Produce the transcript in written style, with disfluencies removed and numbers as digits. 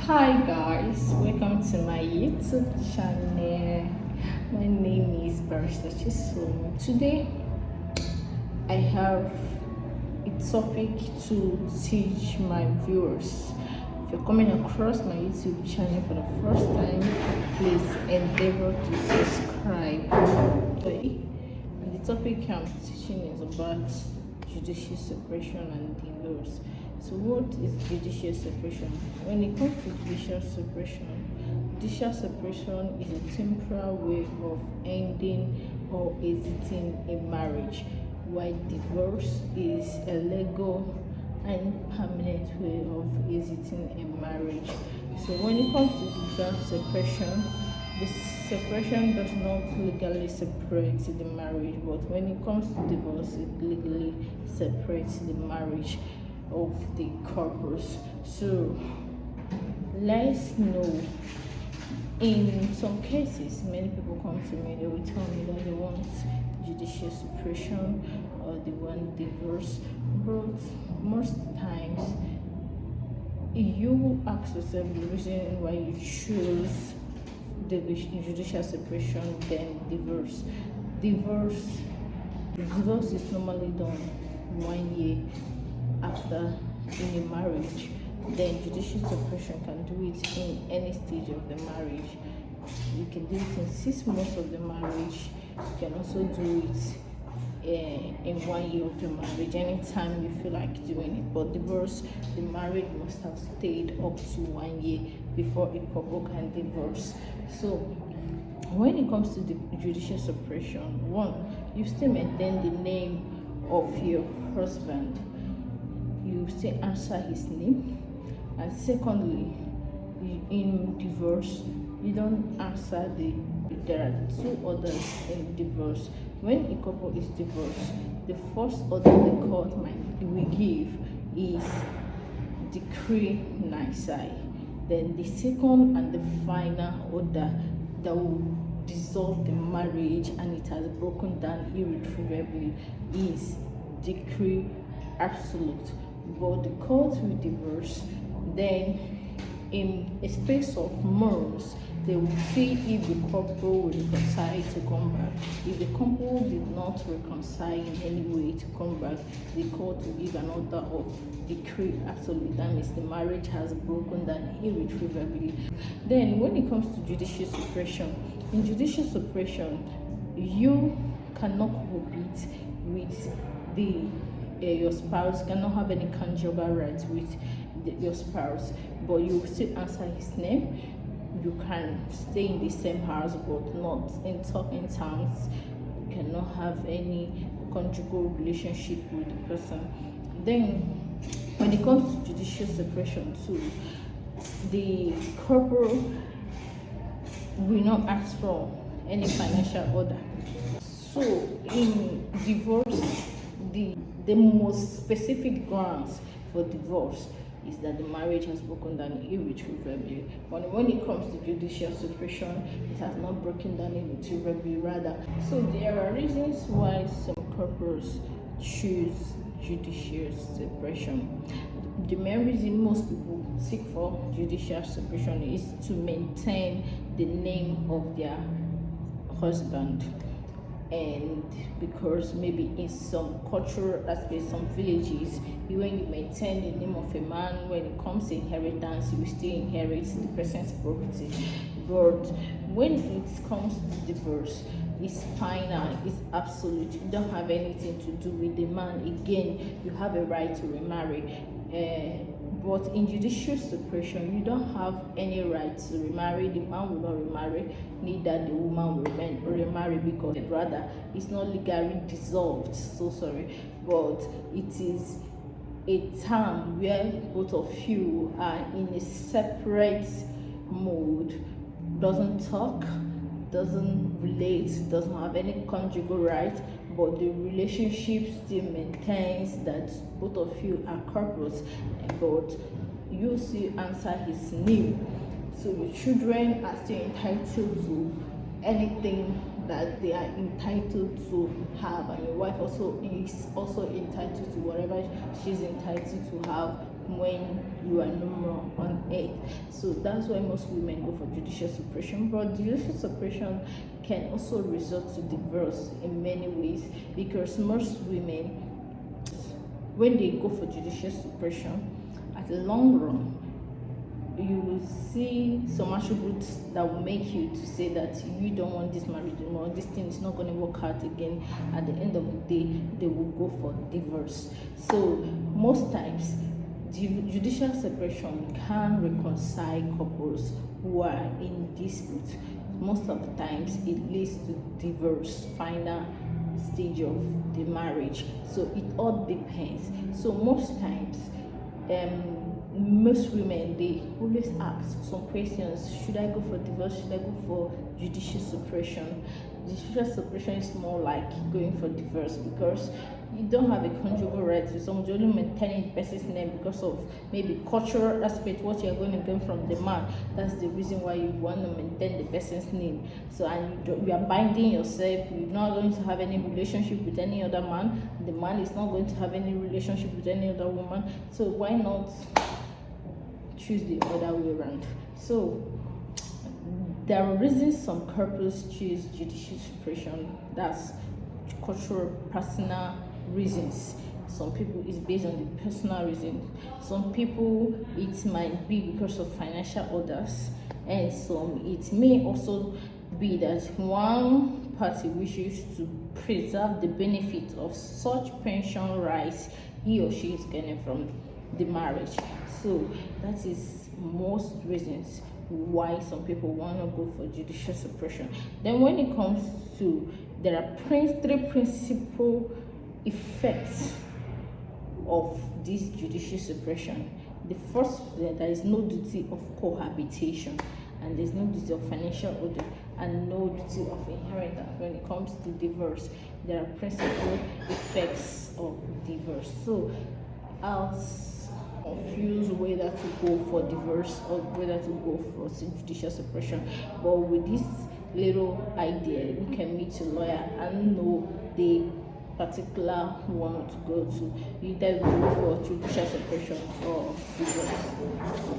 Hi guys, welcome to my YouTube channel. My name is Barrister Judicial. Today I have a topic to teach my viewers. If you're coming across my YouTube channel for the first time, please endeavor to subscribe. Okay? And the topic I'm teaching is about judicial separation and divorce. So what is judicial separation? When it comes to judicial separation is a temporary way of ending or exiting a marriage, while divorce is a legal and permanent way of exiting a marriage. So when it comes to judicial separation, the separation does not legally separate the marriage, but when it comes to divorce, it legally separates the marriage of the couples. So let's know. In some cases, many people come to me, they will tell me that they want judicial separation or they want divorce, but most times you ask yourself the reason why you choose the judicial separation than divorce. Divorce is normally done 1 year after in a marriage. Then judicial separation can do it in any stage of the marriage. You can do it in 6 months of the marriage. You can also do it in 1 year of the marriage, anytime you feel like doing it. But divorce, the marriage must have stayed up to 1 year before a couple can divorce. So when it comes to the judicial separation, one, you still maintain the name of your husband, you still answer his name. And secondly, in divorce, you don't answer there are 2 orders in divorce. When a couple is divorced, the first order the court will give is decree nisi. Then the second and the final order that will dissolve the marriage and it has broken down irretrievably is decree absolute. But the court will divorce, then in a space of months they will see if the couple will reconcile to come back. If the couple did not reconcile in any way to come back, the court will give an order of decree absolute. That means the marriage has broken down irretrievably. Then when it comes to judicial separation, in judicial separation you cannot cohabit with your spouse, cannot have any conjugal rights with your spouse, but you still answer his name. You can stay in the same house but not in talking terms. You cannot have any conjugal relationship with the person. Then when it comes to judicial separation too, the couple will not ask for any financial order. So in divorce, the most specific grounds for divorce is that the marriage has broken down irretrievably. But when it comes to judicial separation, it has not broken down irretrievably, rather. So there are reasons why some couples choose judicial separation. The main reason most people seek for judicial separation is to maintain the name of their husband. And because maybe in some cultural aspects, some villages, when you maintain the name of a man, when it comes to inheritance, you will still inherit the person's property. But when it comes to divorce, it's final, it's absolute. You don't have anything to do with the man again. You have a right to remarry. But in judicial separation, you don't have any right to remarry. The man will not remarry, neither the woman will remarry, because rather it's not legally dissolved. So sorry, but it is a time where both of you are in a separate mode, doesn't talk, doesn't relate, doesn't have any conjugal right, but the relationship still maintains that both of you are couples, but you still answer his name. So your children are still entitled to anything that they are entitled to have, and your wife also is also entitled to whatever she's entitled to have when you are no more on earth. So that's why most women go for judicial separation. But judicial separation can also result to divorce in many ways, because most women, when they go for judicial separation, at the long run, you will see some attributes that will make you to say that you don't want this marriage anymore, this thing is not going to work out again. At the end of the day, they will go for divorce. So most times, judicial separation can reconcile couples who are in dispute. Most of the times, it leads to divorce, final stage of the marriage. So it all depends. So most times, most women, they always ask some questions: should I go for divorce, should I go for judicial separation? Judicial separation is more like going for divorce, because you don't have a conjugal right to someone, you only maintain the person's name because of maybe cultural aspect, what you're going to gain from the man. That's the reason why you want to maintain the person's name. So, and you are binding yourself, you're not going to have any relationship with any other man, the man is not going to have any relationship with any other woman. So why not choose the other way around? So there are reasons some couples choose judicial separation. That's cultural, personal reasons. Some people it's based on the personal reason. Some people it might be because of financial orders, and some it may also be that one party wishes to preserve the benefit of such pension rights he or she is getting from the marriage. So that is most reasons why some people want to go for judicial separation. Then when it comes to, there are three principal effects of this judicial separation. The first, there is no duty of cohabitation, and there's no duty of financial order, and no duty of inheritance. When it comes to divorce, there are principal effects of divorce. So I'll confuse whether to go for divorce or whether to go for judicial separation. But with this little idea, you can meet a lawyer and know the particular one to go to. Either go for judicial separation or divorce.